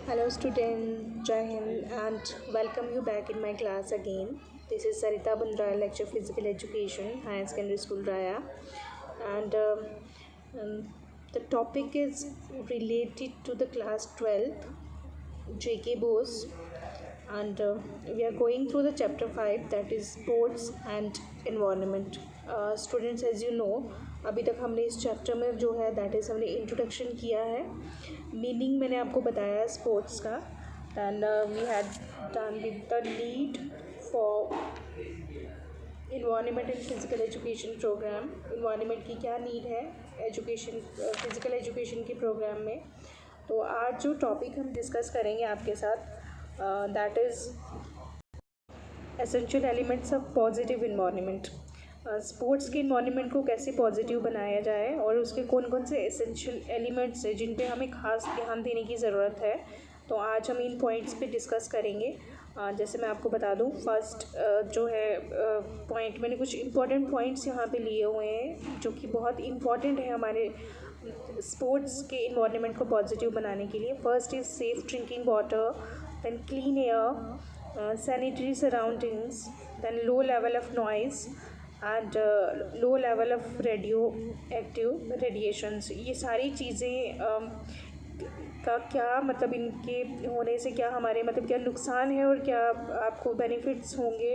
Hello student, Jai Hind and welcome you back in my class again. This is Sarita Bundra, lecture physical education, higher secondary school Raya, and um, the topic is related to the class 12th JK Bose, and we are going through the chapter 5 that is sports and environment. Students, as you know, अभी तक हमने इस chapter में जो है that is हमने introduction किया है, मीनिंग मैंने आपको बताया है स्पोर्ट्स का, and we had done with the need for environment and physical education program. Environment की क्या नीड है एजुकेशन फिज़िकल एजुकेशन के प्रोग्राम में. तो आज जो टॉपिक हम डिस्कस करेंगे आपके साथ that is essential elements of positive environment. Sports के इन्वायरमेंट को कैसे पॉजिटिव बनाया जाए और उसके कौन कौन से एसेंशियल एलिमेंट्स हैं जिन पे हमें खास ध्यान देने की ज़रूरत है. तो आज हम इन पॉइंट्स पे डिस्कस करेंगे. जैसे मैं आपको बता दूं, फर्स्ट जो है पॉइंट, मैंने कुछ इम्पॉर्टेंट पॉइंट्स यहाँ पे लिए हुए हैं जो कि बहुत इम्पॉर्टेंट है हमारे स्पोर्ट्स के इन्वायरमेंट को पॉजिटिव बनाने के लिए. First is safe drinking water, then clean air, sanitary surroundings, then low level of noise and low level of radioactive radiations. ये सारी चीज़ें का क्या मतलब, इनके होने से क्या हमारे मतलब क्या नुकसान है और क्या आपको बेनिफिट्स होंगे,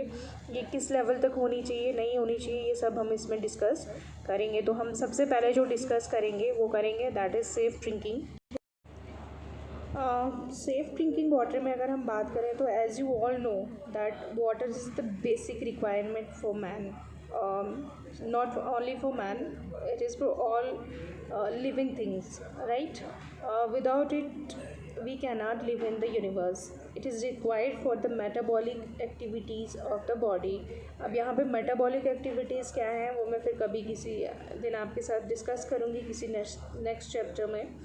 ये किस लेवल तक होनी चाहिए, नहीं होनी चाहिए, ये सब हम इसमें डिस्कस करेंगे. तो हम सबसे पहले जो डिस्कस करेंगे वो करेंगे that is safe drinking. Safe drinking water में अगर हम बात करें तो as you all know that water is the basic requirement for man, not only for man, it is for all living things, right. Without it we cannot live in the universe. It is required for the metabolic activities of the body. अब यहाँ पे metabolic activities क्या हैं वो मैं फिर कभी किसी दिन आपके साथ डिस्कस करूँगी किसी नेक्स्ट चैप्टर में.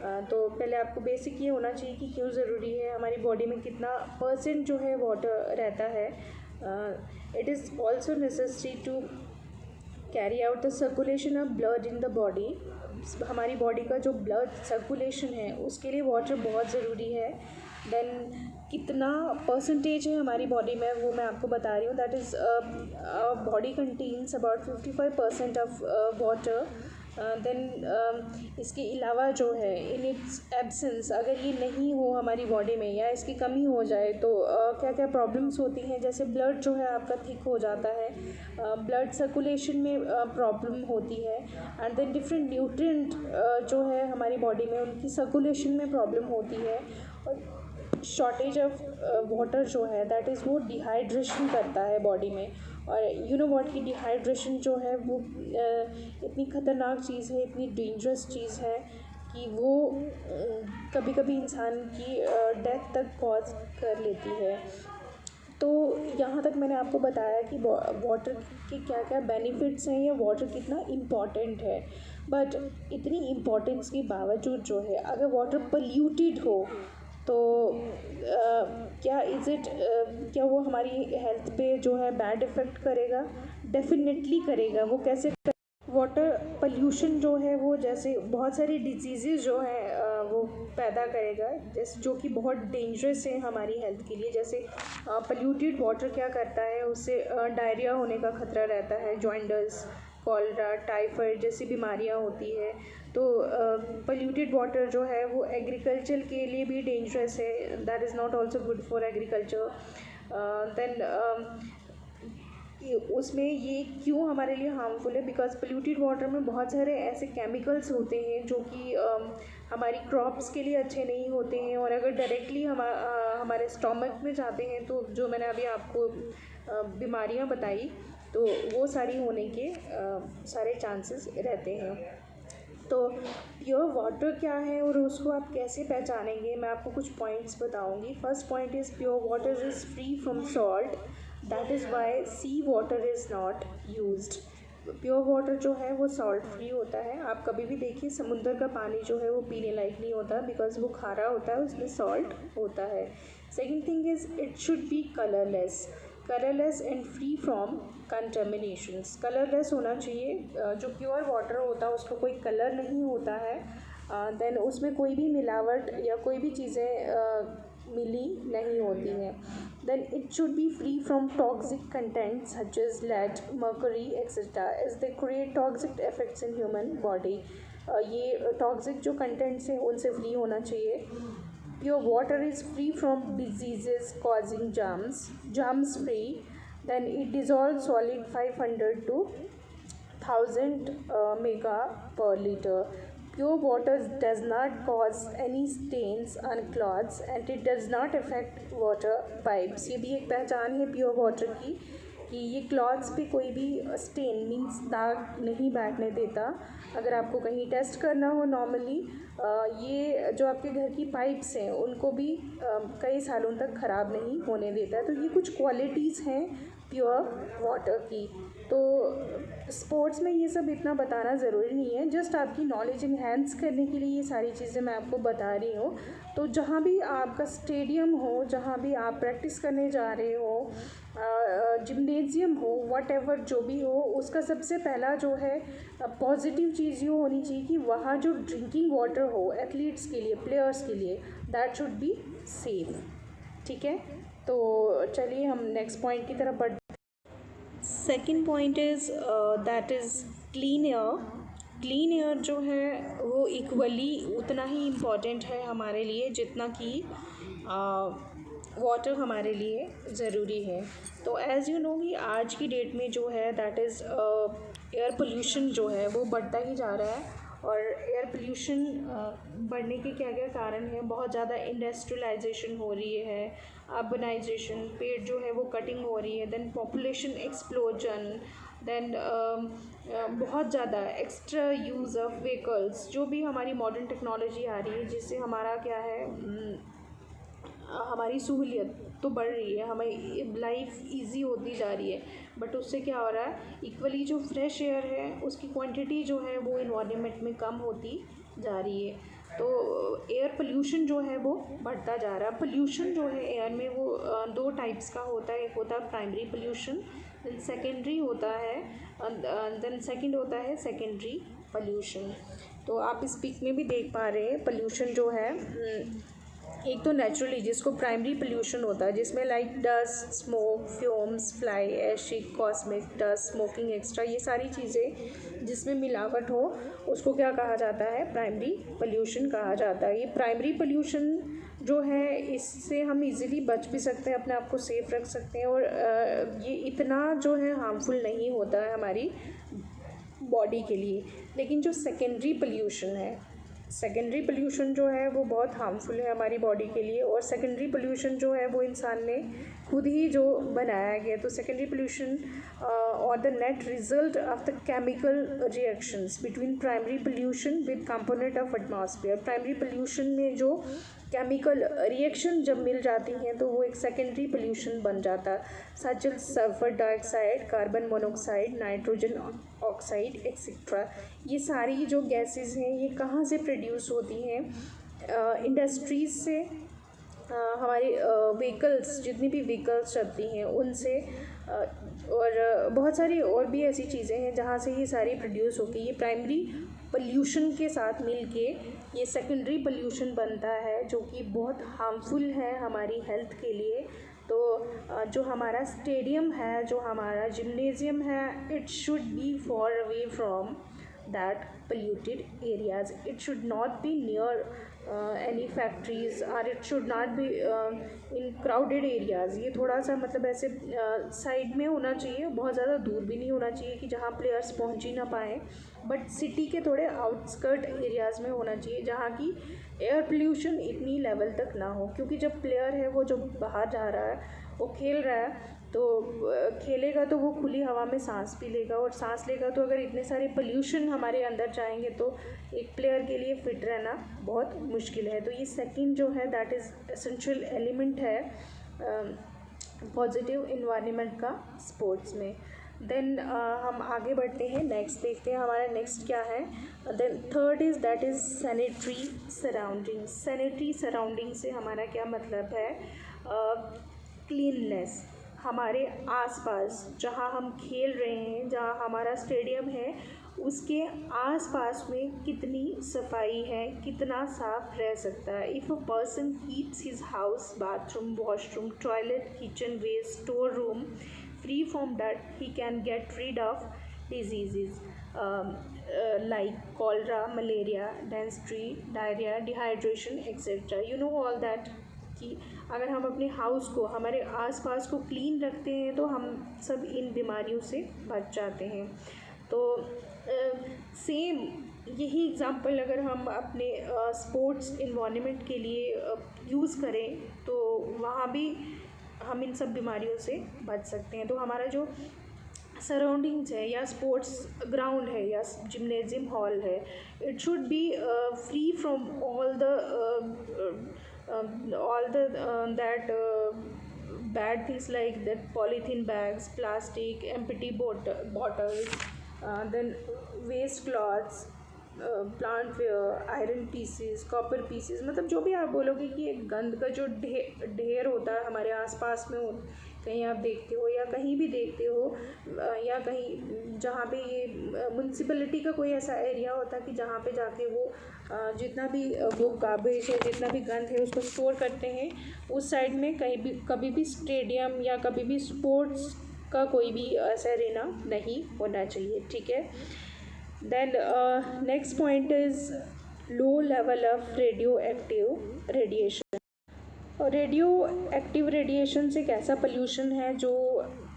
तो पहले आपको बेसिक ये होना चाहिए कि क्यों ज़रूरी है, हमारी बॉडी में कितना % जो है वाटर रहता है. It is also necessary to carry out the circulation of blood in the body. हमारी बॉडी का जो ब्लड सर्कुलेशन है उसके लिए वाटर बहुत ज़रूरी है. देन कितना % है हमारी बॉडी में वो मैं आपको बता रही हूँ. That is body contents about 55% of water. Then इसके अलावा जो है इन इट्स एब्सेंस, अगर ये नहीं हो हमारी बॉडी में या इसकी कमी हो जाए तो क्या क्या प्रॉब्लम्स होती हैं. जैसे ब्लड जो है आपका थिक हो जाता है, ब्लड सर्कुलेशन में प्रॉब्लम होती है, एंड देन डिफरेंट न्यूट्रिएंट जो है हमारी बॉडी में उनकी सर्कुलेशन में प्रॉब्लम होती है. और शॉर्टेज ऑफ वाटर जो है दैट इज़ वो डिहाइड्रेशन करता है बॉडी में. और यू नो व्हाट की डिहाइड्रेशन जो है वो इतनी ख़तरनाक चीज़ है, इतनी डेंजरस चीज़ है कि वो कभी कभी इंसान की डेथ तक कॉज कर लेती है. तो यहाँ तक मैंने आपको बताया कि वाटर के क्या क्या बेनिफिट्स हैं या वाटर कितना इम्पॉर्टेंट है. बट इतनी इम्पोर्टेंस के बावजूद जो है अगर वाटर पोल्यूटेड हो तो क्या वो हमारी हेल्थ पे जो है बैड इफ़ेक्ट करेगा? डेफिनेटली करेगा. वो कैसे? वाटर पोल्यूशन जो है वो जैसे बहुत सारी डिजीज़ेज़ जो है वो पैदा करेगा, जैसे जो कि बहुत डेंजरस है हमारी हेल्थ के लिए. जैसे पोल्यूटेड वाटर क्या करता है, उससे डायरिया होने का ख़तरा रहता है, जॉइंडस, कॉलरा, टाइफाइड जैसी बीमारियां होती है. तो पोल्यूटेड वाटर जो है वो एग्रीकल्चर के लिए भी डेंजरस है. That is not also good for agriculture. Then उसमें ये क्यों हमारे लिए हार्मफुल है? बिकॉज पोल्यूटेड वाटर में बहुत सारे ऐसे केमिकल्स होते हैं जो कि हमारी क्रॉप्स के लिए अच्छे नहीं होते हैं, और अगर डायरेक्टली हमारे स्टोमक में जाते हैं तो जो मैंने अभी आपको बीमारियां बताई तो वो सारी होने के सारे चांसेस रहते हैं. तो प्योर वाटर क्या है और उसको आप कैसे पहचानेंगे, मैं आपको कुछ पॉइंट्स बताऊंगी. First point is pure water is free from salt. That is why sea water is not used. Pure water जो है वो सॉल्ट फ्री होता है. आप कभी भी देखिए समुंदर का पानी जो है वो पीने लायक नहीं होता बिकॉज वो खारा होता है, उसमें सॉल्ट होता है. Second thing is it should be colourless and free from contaminations. Colourless होना चाहिए. जो प्योर वाटर होता है उसका कोई कलर नहीं होता है, देन उसमें कोई भी मिलावट या कोई भी चीज़ें मिली नहीं होती हैं. Then it should be free from toxic contents such as lead, mercury, etc. as they create toxic effects in human body. ये टॉक्सिक जो कंटेंट्स हैं उनसे फ्री होना चाहिए. Pure water is free from diseases causing germs free. Then it dissolves solid 500 to 1000 mega per liter. Pure water does not cause any stains on cloths and it does not affect water pipes. ये भी एक पहचान है pure water की कि ये clothes पे कोई भी स्टेन मीन्स दाग नहीं बैठने देता. अगर आपको कहीं टेस्ट करना हो नॉर्मली ये जो आपके घर की पाइप्स हैं उनको भी कई सालों तक ख़राब नहीं होने देता. तो ये कुछ क्वालिटीज़ हैं प्योर वाटर की. तो स्पोर्ट्स में ये सब इतना बताना ज़रूरी नहीं है, जस्ट आपकी नॉलेज इन्हेंस करने के लिए ये सारी चीज़ें मैं आपको बता रही हूँ. तो जहाँ भी आपका स्टेडियम हो, जहाँ भी आप प्रैक्टिस करने जा रहे हो, जिम्नेजियम हो, व्हाटएवर जो भी हो, उसका सबसे पहला जो है पॉजिटिव चीज़ ये होनी चाहिए कि वहाँ जो ड्रिंकिंग वाटर हो एथलीट्स के लिए, प्लेयर्स के लिए, दैट शुड बी सेफ. ठीक है, तो चलिए हम नेक्स्ट पॉइंट की तरफ बढ़. Second point is that is clean air. Clean air जो है वो इक्वली उतना ही इम्पॉर्टेंट है हमारे लिए जितना कि वाटर हमारे लिए ज़रूरी है. तो एज़ यू नो कि आज की डेट में जो है दैट इज़ एयर पोल्यूशन जो है वो बढ़ता ही जा रहा है. और एयर पोल्यूशन बढ़ने के क्या क्या कारण हैं. बहुत ज़्यादा इंडस्ट्रियलाइजेशन हो रही है, अर्बनाइजेशन, पेड़ जो है वो कटिंग हो रही है, देन पॉपुलेशन एक्सप्लोजन, देन बहुत ज़्यादा एक्स्ट्रा यूज़ ऑफ व्हीकल्स. जो भी हमारी मॉडर्न टेक्नोलॉजी आ रही है जिससे हमारा क्या है हमारी सहूलियत तो बढ़ रही है, हमें लाइफ इजी होती जा रही है, बट उससे क्या हो रहा है इक्वली जो फ्रेश एयर है उसकी क्वांटिटी जो है वो इन्वायरमेंट में कम होती जा रही है. तो एयर पोल्यूशन जो है वो बढ़ता जा रहा है. पोल्यूशन जो है एयर में वो दो टाइप्स का होता है. एक होता है प्राइमरी पोल्यूशन, देन सेकेंडरी होता है, देन सेकेंड होता है सेकेंडरी पोल्यूशन. तो आप इस पिक में भी देख पा रहे हैं पोल्यूशन जो है एक तो नेचुरली जिसको प्राइमरी पोल्यूशन होता है जिसमें like dust, smoke, fumes, fly ash, cosmic dust, smoking extra, ये सारी चीज़ें जिसमें मिलावट हो उसको क्या कहा जाता है, प्राइमरी पोल्यूशन कहा जाता है. ये प्राइमरी पोल्यूशन जो है इससे हम इजीली बच भी सकते हैं, अपने आप को सेफ रख सकते हैं और ये इतना जो है हार्मफुल नहीं होता है हमारी बॉडी के लिए. लेकिन जो सेकेंडरी पोल्यूशन है, सेकेंडरी पोल्यूशन जो है वो बहुत हार्मफुल है हमारी बॉडी के लिए. और सेकेंडरी पोल्यूशन जो है वो इंसान ने खुद ही जो बनाया गया. तो सेकेंडरी पोल्यूशन और the net result of the chemical reactions between primary pollution with component of atmosphere. Primary pollution में जो केमिकल रिएक्शन जब मिल जाती हैं तो वो एक सेकेंडरी पोल्यूशन बन जाता है, such as sulphur dioxide, carbon monoxide, nitrogen oxide etcetera. ये सारी जो गैसेस हैं ये कहाँ से प्रोड्यूस होती हैं, इंडस्ट्रीज़ से, हमारे व्हीकल्स, जितनी भी व्हीकल्स चलती हैं उनसे, और बहुत सारी और भी ऐसी चीज़ें हैं जहाँ से ये सारी प्रोड्यूस होती. ये प्राइमरी पोल्यूशन के साथ मिलके ये सेकेंडरी पोल्यूशन बनता है जो कि बहुत हार्मफुल है हमारी हेल्थ के लिए. तो जो हमारा स्टेडियम है, जो हमारा जिम्नेजियम है, it should B for away from that polluted areas. It should not be near any factories or it should not be in crowded areas. ये थोड़ा सा मतलब ऐसे साइड में होना चाहिए, बहुत ज़्यादा दूर भी नहीं होना चाहिए कि जहाँ प्लेयर्स पहुँच ही ना पाएँ, बट सिटी के थोड़े आउटस्कर्ट एरियाज़ में होना चाहिए जहाँ की एयर पोल्यूशन इतनी लेवल तक ना हो. क्योंकि जब प्लेयर है वो जो बाहर जा रहा है, वो खेल रहा है, तो खेलेगा तो वो खुली हवा में सांस भी लेगा, और सांस लेगा तो अगर इतने सारे पोल्यूशन हमारे अंदर जाएंगे तो एक प्लेयर के लिए फिट रहना बहुत मुश्किल है. तो ये सेकंड जो है दैट इज़ एसेंशियल एलिमेंट है पॉजिटिव इन्वायरमेंट का स्पोर्ट्स में. देन हम आगे बढ़ते हैं, नेक्स्ट देखते हैं हमारा नेक्स्ट क्या है. Then third is that is sanitary surrounding. Sanitary surrounding से हमारा क्या मतलब है, क्लीननेस. हमारे आसपास जहाँ हम खेल रहे हैं, जहाँ हमारा स्टेडियम है, उसके आसपास में कितनी सफाई है, कितना साफ रह सकता है. If a person keeps his house, bathroom, washroom, toilet, kitchen waste, store room free from dirt, he can get rid of diseases like cholera, malaria, dysentery, diarrhea, dehydration, etc. You know all that. कि अगर हम अपने house को, हमारे आसपास को clean रखते हैं तो हम सब इन बीमारियों से बच जाते हैं. तो सेम यही एग्ज़ाम्पल अगर हम अपने स्पोर्ट्स इन्वायरमेंट के लिए यूज़ करें तो वहाँ भी हम इन सब बीमारियों से बच सकते हैं. तो हमारा जो सराउंडिंग्स है या स्पोर्ट्स ग्राउंड है या जिम्नेजियम हॉल है, it should B free from all the that bad things like that polythene bags, plastic, empty bottles, then waste cloths, plant ware, iron pieces, copper pieces, मतलब जो भी आप बोलोगे कि एक गंद का जो ढेर होता है हमारे आसपास में हो, कहीं आप देखते हो या कहीं भी देखते हो या कहीं जहाँ पे ये म्यूनसिपलिटी का कोई ऐसा एरिया होता है कि जहाँ पे जाके वो जितना भी वो गार्बेज है, जितना भी गंद है उसको स्टोर करते हैं, उस साइड में कभी भी स्टेडियम या कभी भी स्पोर्ट्स का कोई भी ऐसा एरिना नहीं होना चाहिए. ठीक है. Then next point is low level of radioactive radiation. और रेडियो एक्टिव रेडिएशन एक ऐसा पोल्यूशन है जो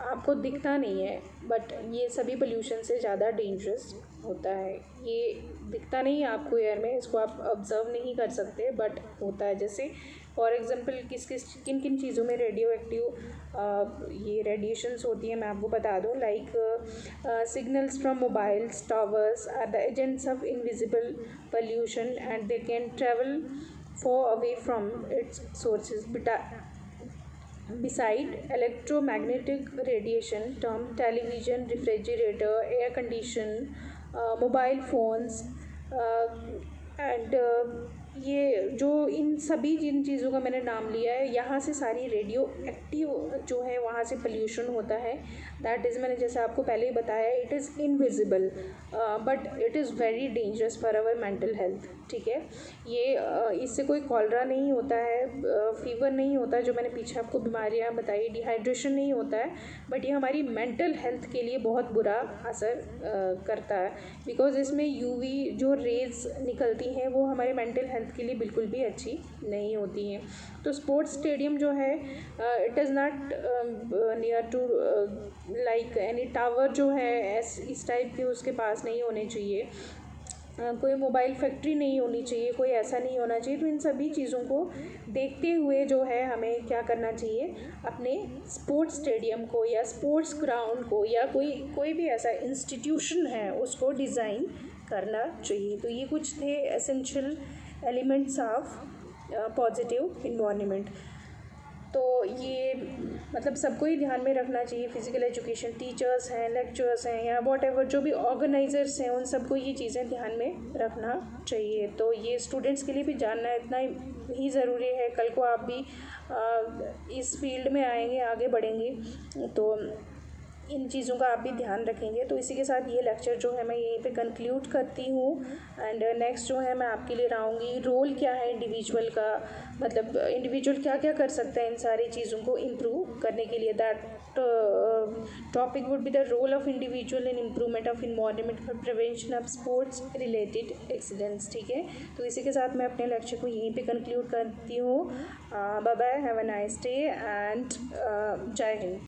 आपको दिखता नहीं है, बट ये सभी पोल्यूशन से ज़्यादा डेंजरस होता है. ये दिखता नहीं है आपको एयर में, इसको आप ऑब्ज़र्व नहीं कर सकते, बट होता है. जैसे फॉर एग्जांपल किन किन चीज़ों में रेडियो एक्टिव ये रेडिएशंस होती है मैं आपको बता दूं. Like signals from mobiles towers are the agents of invisible pollution and they can travel far away from its sources. Beside electromagnetic radiation, term television, refrigerator, air condition, mobile phones, and ये जो इन सभी जिन चीज़ों का मैंने नाम लिया है, यहाँ से सारी रेडियो एक्टिव जो है वहाँ से पोल्यूशन होता है. दैट इज़, मैंने जैसे आपको पहले ही बताया, it is invisible but it is very dangerous for our mental health. ठीक है. ये इससे कोई कॉलरा नहीं होता है, फीवर नहीं होता है जो मैंने पीछे आपको बीमारियाँ बताई, डिहाइड्रेशन नहीं होता है, बट ये हमारी मेंटल हेल्थ के लिए बहुत बुरा असर करता है. बिकॉज इसमें यूवी जो रेज निकलती हैं वो हमारे मेंटल हेल्थ के लिए बिल्कुल भी अच्छी नहीं होती हैं. तो स्पोर्ट्स स्टेडियम जो है, it is not near to like any tower जो है इस टाइप के उसके पास नहीं होने चाहिए. कोई मोबाइल फैक्ट्री नहीं होनी चाहिए, कोई ऐसा नहीं होना चाहिए. तो इन सभी चीज़ों को देखते हुए जो है हमें क्या करना चाहिए, अपने स्पोर्ट्स स्टेडियम को या स्पोर्ट्स ग्राउंड को या कोई भी ऐसा इंस्टीट्यूशन है उसको डिज़ाइन करना चाहिए. तो ये कुछ थे essential elements of positive environment. तो ये मतलब सबको ही ध्यान में रखना चाहिए. फिज़िकल एजुकेशन टीचर्स हैं, लेक्चरर्स हैं या वॉट एवर जो भी ऑर्गेनाइजर्स हैं, उन सबको ये चीज़ें ध्यान में रखना चाहिए. तो ये स्टूडेंट्स के लिए भी जानना इतना ही ज़रूरी है. कल को आप भी इस फील्ड में आएंगे, आगे बढ़ेंगे, तो इन चीज़ों का आप भी ध्यान रखेंगे. तो इसी के साथ ये लेक्चर जो है मैं यहीं पे कंक्लूड करती हूँ. एंड नेक्स्ट जो है मैं आपके लिए लाऊंगी रोल क्या है इंडिविजुअल का, मतलब इंडिविजुअल क्या क्या कर सकता है इन सारी चीज़ों को इम्प्रूव करने के लिए. That topic would be the role of individual in improvement of environment for prevention of sports related accidents. ठीक है. तो इसी के साथ मैं अपने लेक्चर को यहीं पे कंक्लूड करती हूँ. Bye bye, have a nice day and जय हिंद.